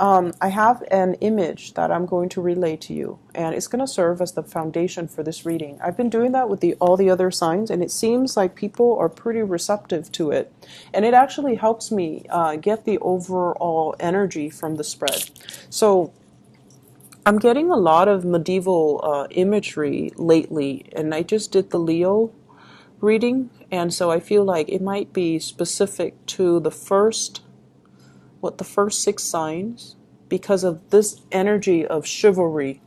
I have an image that I'm going to relay to you, and it's going to serve as the foundation for this reading. I've been doing that with all the other signs, and it seems like people are pretty receptive to it. And it actually helps me get the overall energy from the spread. So I'm getting a lot of medieval imagery lately, and I just did the Leo reading, and so I feel like it might be specific to the first six signs because of this energy of chivalry.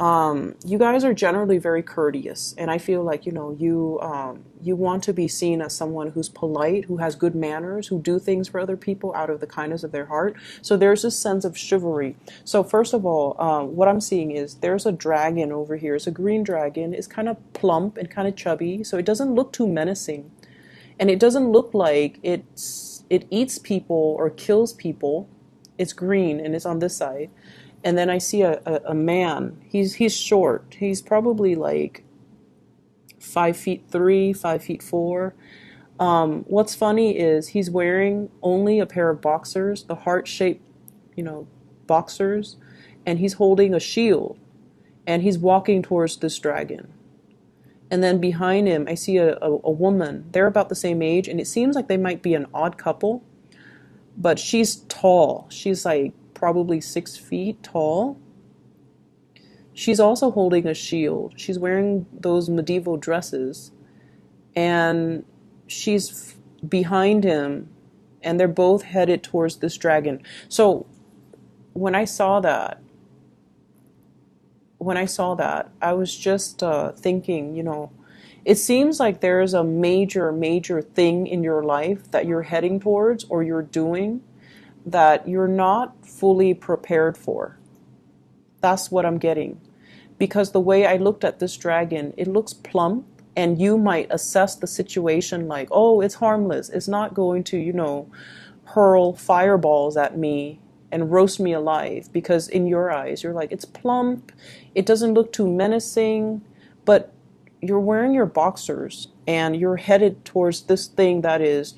You guys are generally very courteous, and I feel like you want to be seen as someone who's polite, who has good manners, who do things for other people out of the kindness of their heart. So there's this sense of chivalry. So first of all, what I'm seeing is there's a dragon over here. It's a green dragon. It's kind of plump and kind of chubby, so it doesn't look too menacing, and it doesn't look like it eats people or kills people. It's green and it's on this side. And then I see a man. He's short. He's probably like 5'3", 5'4". What's funny is he's wearing only a pair of boxers, the heart-shaped, boxers, and he's holding a shield, and he's walking towards this dragon. And then behind him, I see a woman. They're about the same age, and it seems like they might be an odd couple, but she's tall. She's like probably 6 feet tall. She's also holding a shield. She's wearing those medieval dresses, and she's behind him, and they're both headed towards this dragon. So when I saw that, I was just thinking, it seems like there's a major, major thing in your life that you're heading towards or you're doing that you're not fully prepared for. That's what I'm getting. Because the way I looked at this dragon, it looks plump, and you might assess the situation like, oh, it's harmless. It's not going to, hurl fireballs at me and roast me alive, because in your eyes, you're like, it's plump, it doesn't look too menacing, but you're wearing your boxers and you're headed towards this thing that is,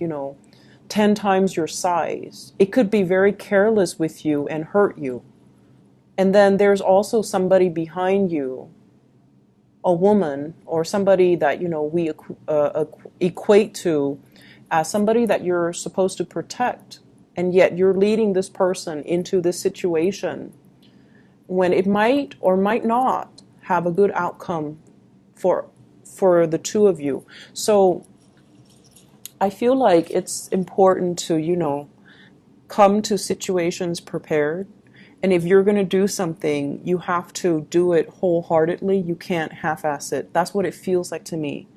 10 times your size. It could be very careless with you and hurt you. And then there's also somebody behind you, a woman or somebody that, we equate to as somebody that you're supposed to protect. And yet you're leading this person into this situation when it might or might not have a good outcome for the two of you. So I feel like it's important to, come to situations prepared. And if you're going to do something, you have to do it wholeheartedly. You can't half-ass it. That's what it feels like to me.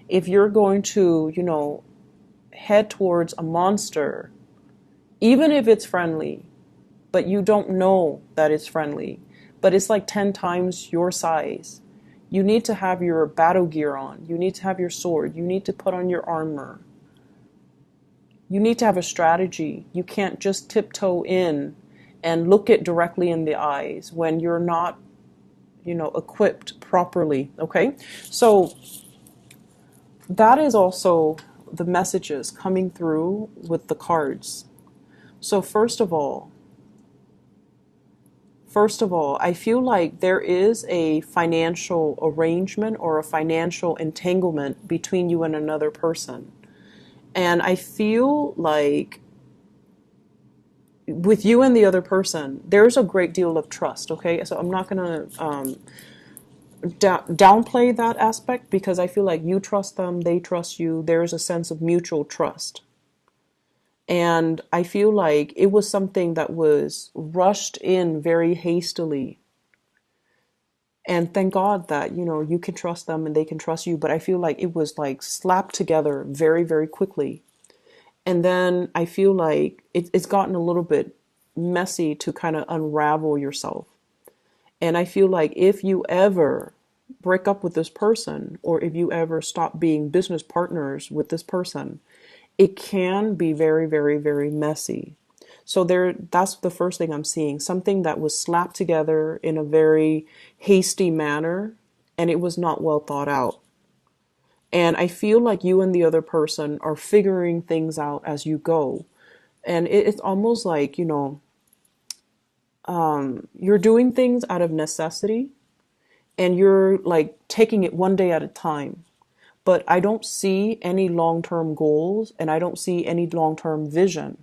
If you're going to, head towards a monster, even if it's friendly, but you don't know that it's friendly, but it's like 10 times your size, you need to have your battle gear on. You need to have your sword. You need to put on your armor. You need to have a strategy. You can't just tiptoe in and look it directly in the eyes when you're not, equipped properly, okay? So that is also the messages coming through with the cards. So first of all, I feel like there is a financial arrangement or a financial entanglement between you and another person. And I feel like with you and the other person, there's a great deal of trust, okay? So I'm not going to downplay that aspect, because I feel like you trust them, they trust you. There's a sense of mutual trust. And I feel like it was something that was rushed in very hastily. And thank God that, you can trust them and they can trust you. But I feel like it was like slapped together very, very quickly. And then I feel like it's gotten a little bit messy to kind of unravel yourself. And I feel like if you ever break up with this person, or if you ever stop being business partners with this person, it can be very, very, very messy. So that's the first thing I'm seeing. Something that was slapped together in a very hasty manner, and it was not well thought out. And I feel like you and the other person are figuring things out as you go. And it's almost like, you're doing things out of necessity, and you're like taking it one day at a time. But I don't see any long-term goals, and I don't see any long-term vision.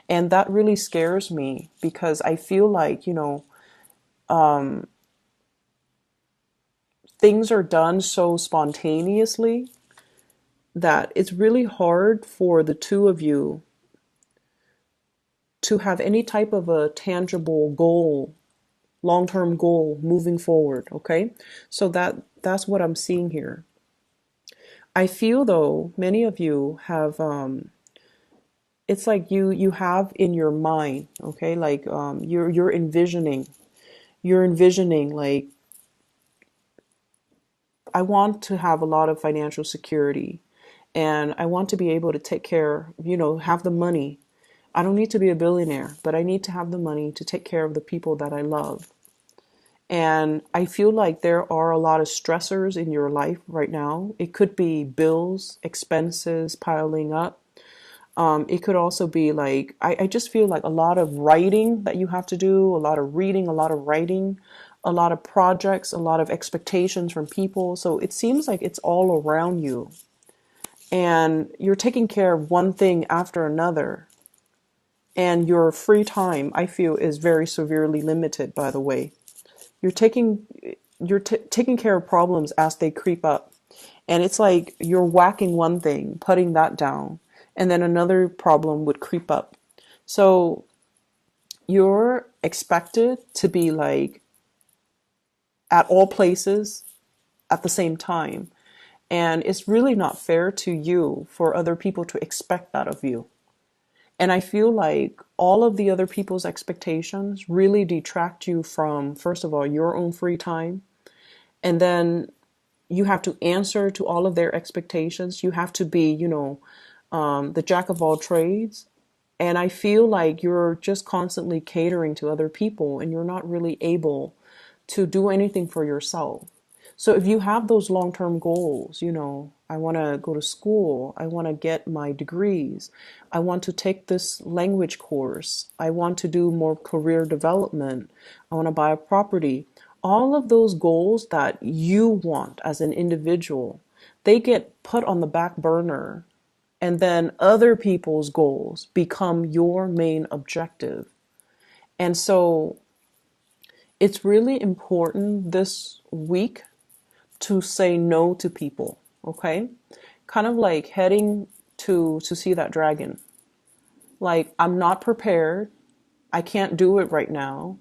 And that really scares me because I feel like, things are done so spontaneously that it's really hard for the two of you to have any type of a tangible goal, long-term goal moving forward, okay? So that's what I'm seeing here. I feel though many of you have it's like you have in your mind, okay? Like you're envisioning like I want to have a lot of financial security, and I want to be able to take care, have the money. I don't need to be a billionaire, but I need to have the money to take care of the people that I love. And I feel like there are a lot of stressors in your life right now. It could be bills, expenses piling up. It could also be like, I just feel like a lot of writing that you have to do, a lot of reading, a lot of writing, a lot of projects, a lot of expectations from people. So it seems like it's all around you. And you're taking care of one thing after another. And your free time, I feel, is very severely limited, by the way. You're taking taking care of problems as they creep up. And it's like you're whacking one thing, putting that down, and then another problem would creep up. So you're expected to be like at all places at the same time. And it's really not fair to you for other people to expect that of you. And I feel like all of the other people's expectations really detract you from, first of all, your own free time. And then you have to answer to all of their expectations. You have to be, the jack of all trades. And I feel like you're just constantly catering to other people and you're not really able to do anything for yourself. So if you have those long-term goals, I want to go to school, I want to get my degrees, I want to take this language course, I want to do more career development, I want to buy a property. All of those goals that you want as an individual, they get put on the back burner, and then other people's goals become your main objective. And so it's really important this week to say no to people, okay? Kind of like heading to see that dragon. Like, I'm not prepared. I can't do it right now.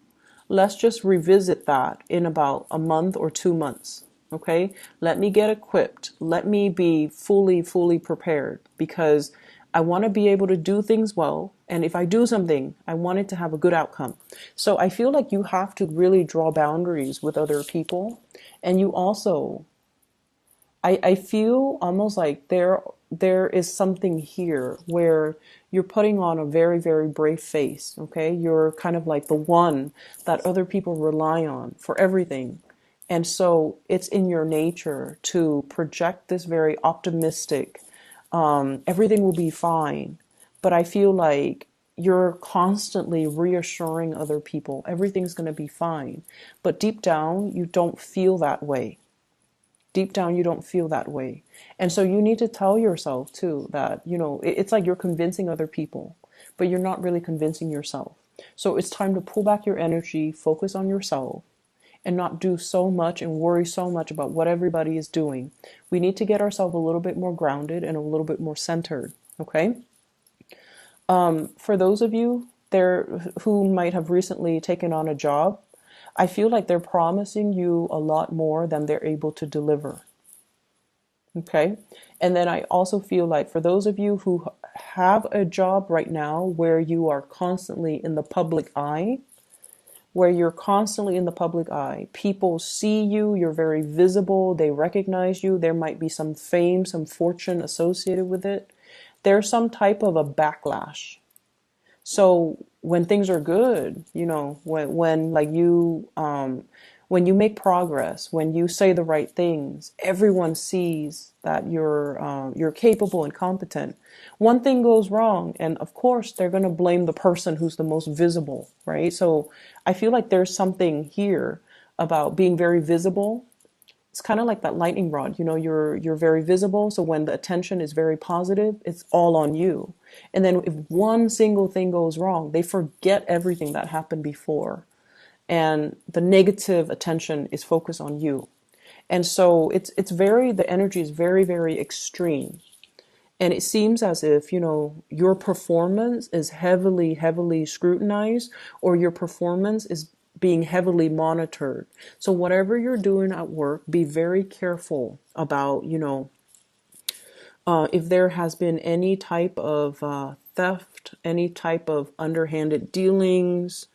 Let's just revisit that in about a month or 2 months, okay? Let me get equipped. Let me be fully prepared because I want to be able to do things well. And if I do something, I want it to have a good outcome. So I feel like you have to really draw boundaries with other people. And you also, I feel almost like there is something here where you're putting on a very brave face, okay? You're kind of like the one that other people rely on for everything. And so it's in your nature to project this very optimistic, everything will be fine. But I feel like you're constantly reassuring other people everything's going to be fine. But deep down, you don't feel that way. Deep down, you don't feel that way. And so you need to tell yourself too that, it's like you're convincing other people, but you're not really convincing yourself. So it's time to pull back your energy, focus on yourself, and not do so much and worry so much about what everybody is doing. We need to get ourselves a little bit more grounded and a little bit more centered, okay? For those of you there who might have recently taken on a job, I feel like they're promising you a lot more than they're able to deliver. Okay. And then I also feel like for those of you who have a job right now where you are constantly in the public eye, people see you, you're very visible, they recognize you, there might be some fame, some fortune associated with it. There's some type of a backlash. So when things are good, when like you, when you make progress, when you say the right things, everyone sees that you're capable and competent. One thing goes wrong, and of course they're going to blame the person who's the most visible, right? So I feel like there's something here about being very visible. It's kind of like that lightning rod, you're very visible, so when the attention is very positive, it's all on you. And then if one single thing goes wrong, they forget everything that happened before, and the negative attention is focused on you. And so it's very, the energy is very, very extreme. And it seems as if, your performance is heavily, heavily scrutinized, or your performance is being heavily monitored. So whatever you're doing at work, be very careful about, if there has been any type of theft, any type of underhanded dealings,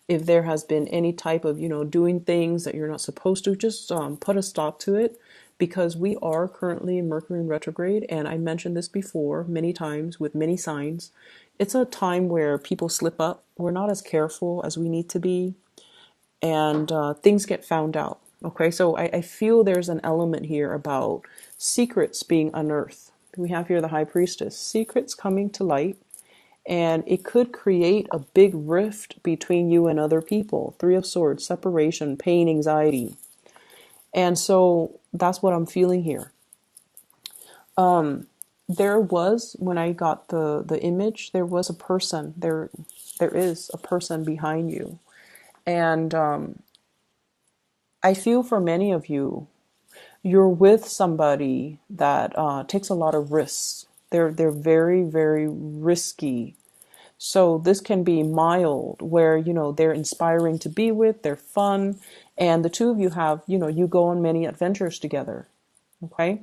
if there has been any type of, doing things that you're not supposed to, just put a stop to it, because we are currently in Mercury in retrograde. And I mentioned this before many times with many signs. It's a time where people slip up. We're not as careful as we need to be, and things get found out. Okay, so I feel there's an element here about secrets being unearthed. We have here the High Priestess, secrets coming to light, and it could create a big rift between you and other people. Three of Swords, separation, pain, anxiety. And so that's what I'm feeling here. There was, when I got the image, there was a person, there is a person behind you. And I feel for many of you, you're with somebody that takes a lot of risks. They're very, very risky. So this can be mild, where, they're inspiring to be with, they're fun, and the two of you have, you go on many adventures together, okay?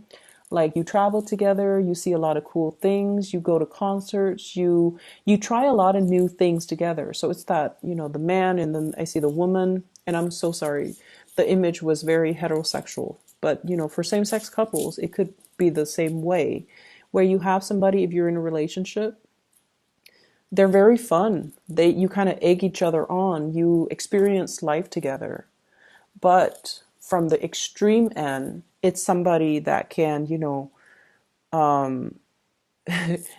Like you travel together, you see a lot of cool things, you go to concerts, you try a lot of new things together. So it's that, the man, and then I see the woman, and I'm so sorry, the image was very heterosexual. But, for same-sex couples, it could be the same way, where you have somebody, if you're in a relationship, they're very fun. You kind of egg each other on. You experience life together. But from the extreme end, it's somebody that can,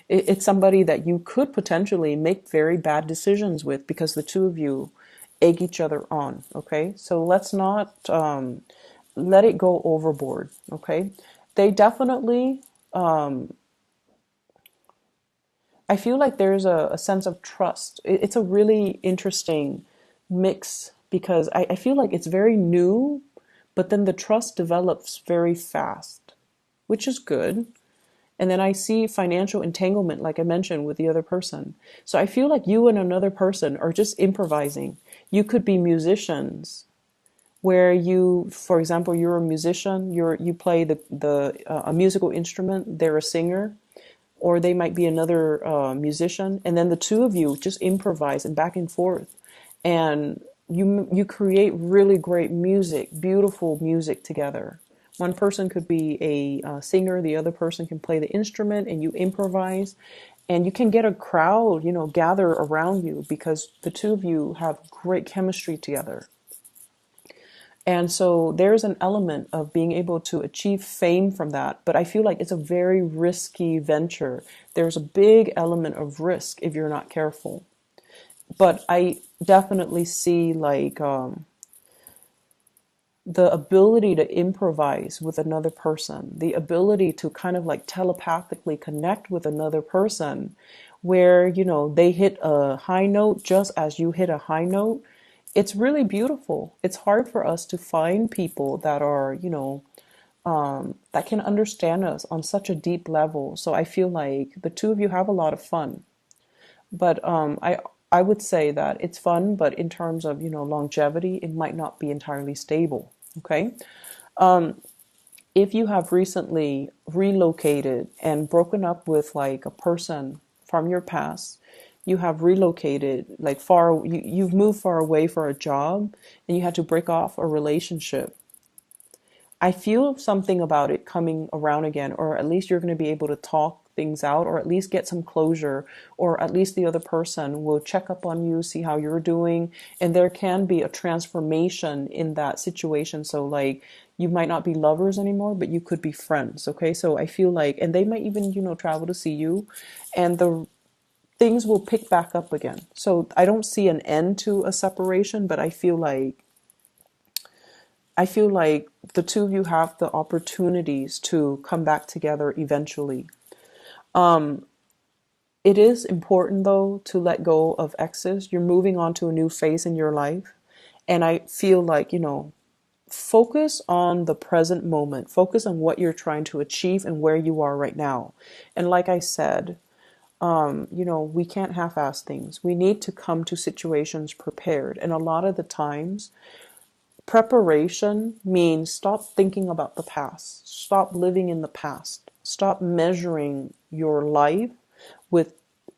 it's somebody that you could potentially make very bad decisions with, because the two of you egg each other on. Okay, so let's not let it go overboard. Okay, they definitely. I feel like there's a sense of trust. It's a really interesting mix, because I feel like it's very new, but then the trust develops very fast, which is good. And then I see financial entanglement, like I mentioned, with the other person. So I feel like you and another person are just improvising. You could be musicians, where you, for example, you're a musician, you play a musical instrument, they're a singer, or they might be another musician, and then the two of you just improvise and back and forth, and you create really great music, beautiful music together. One person could be a singer, the other person can play the instrument, and you improvise, and you can get a crowd, gather around you, because the two of you have great chemistry together. And so there's an element of being able to achieve fame from that. But I feel like it's a very risky venture. There's a big element of risk if you're not careful. But I definitely see like the ability to improvise with another person, the ability to kind of like telepathically connect with another person, where, they hit a high note just as you hit a high note. It's really beautiful. It's hard for us to find people that are, that can understand us on such a deep level. So I feel like the two of you have a lot of fun. But I would say that it's fun, but in terms of, longevity, it might not be entirely stable. Okay. If you have recently relocated and broken up with like a person from your past, you have relocated like far, you've moved far away for a job, and you had to break off a relationship. I feel something about it coming around again, or at least you're going to be able to talk things out, or at least get some closure, or at least the other person will check up on you, see how you're doing, and there can be a transformation in that situation. So like you might not be lovers anymore, but you could be friends. Okay, so I feel like, and they might even, travel to see you, and the things will pick back up again. So I don't see an end to a separation, but I feel like the two of you have the opportunities to come back together eventually. It is important though to let go of exes. You're moving on to a new phase in your life. And I feel like, focus on the present moment. Focus on what you're trying to achieve and where you are right now. And like I said, we can't half-ass things. We need to come to situations prepared. And a lot of the times, preparation means stop thinking about the past. Stop living in the past. Stop measuring your life with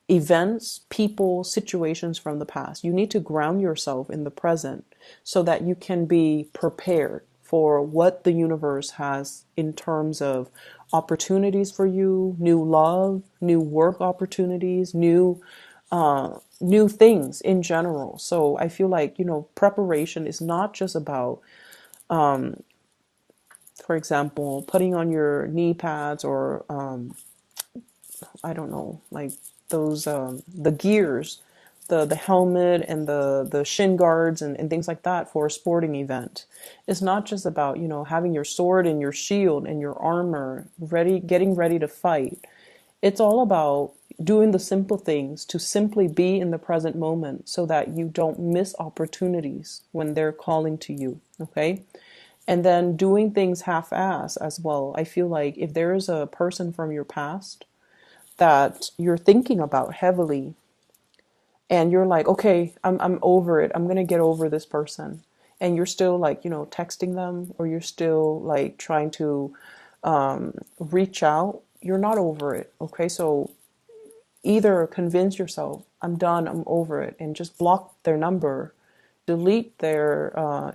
events, people, situations from the past. You need to ground yourself in the present so that you can be prepared for what the universe has in terms of opportunities for you, new love, new work opportunities, new things in general. So I feel like, preparation is not just about, for example, putting on your knee pads or, I don't know, like those, the gears, the helmet and the shin guards and things like that for a sporting event. It's not just about, having your sword and your shield and your armor ready, getting ready to fight. It's all about doing the simple things to simply be in the present moment so that you don't miss opportunities when they're calling to you. Okay. And then doing things half-ass as well. I feel like if there is a person from your past that you're thinking about heavily and you're like, okay, I'm over it. I'm going to get over this person. And you're still like, texting them, or you're still like trying to reach out. You're not over it. Okay. So either convince yourself, I'm done, I'm over it, and just block their number, delete their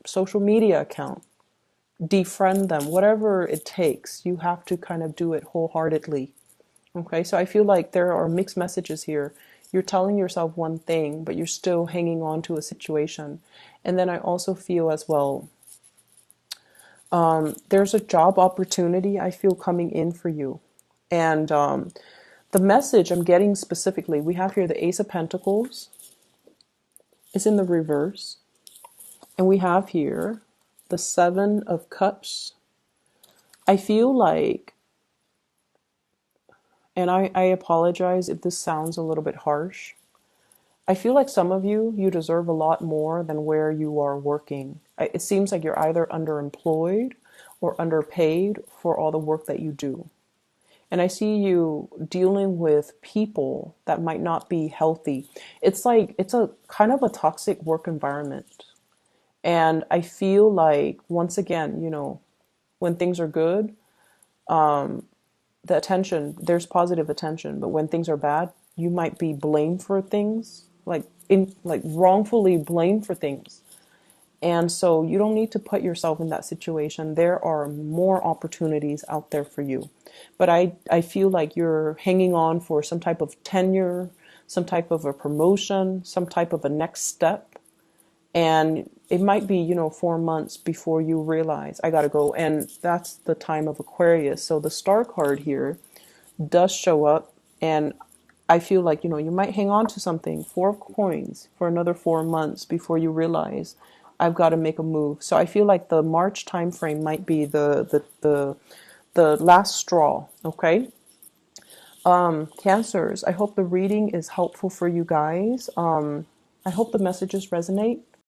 social media account, defriend them, whatever it takes. You have to kind of do it wholeheartedly. Okay, so I feel like there are mixed messages here. You're telling yourself one thing, but you're still hanging on to a situation. And then I also feel as well, there's a job opportunity I feel coming in for you. And the message I'm getting specifically, we have here the Ace of Pentacles. It's in the reverse. And we have here the Seven of Cups. I feel like, and I apologize if this sounds a little bit harsh, I feel like some of you deserve a lot more than where you are working. It seems like you're either underemployed or underpaid for all the work that you do. And I see you dealing with people that might not be healthy. It's like, it's a kind of a toxic work environment. And I feel like, once again, when things are good, the attention, there's positive attention. But when things are bad, you might be blamed for things, like wrongfully blamed for things. And so you don't need to put yourself in that situation. There are more opportunities out there for you. But I feel like you're hanging on for some type of tenure, some type of a promotion, some type of a next step. And it might be, 4 months before you realize, I gotta go. And that's the time of Aquarius. So the Star card here does show up. And I feel like, you might hang on to something, 4 of Coins, for another 4 months before you realize, I've got to make a move. So I feel like the March time frame might be the last straw. Okay. Cancers, I hope the reading is helpful for you guys. I hope the messages resonate.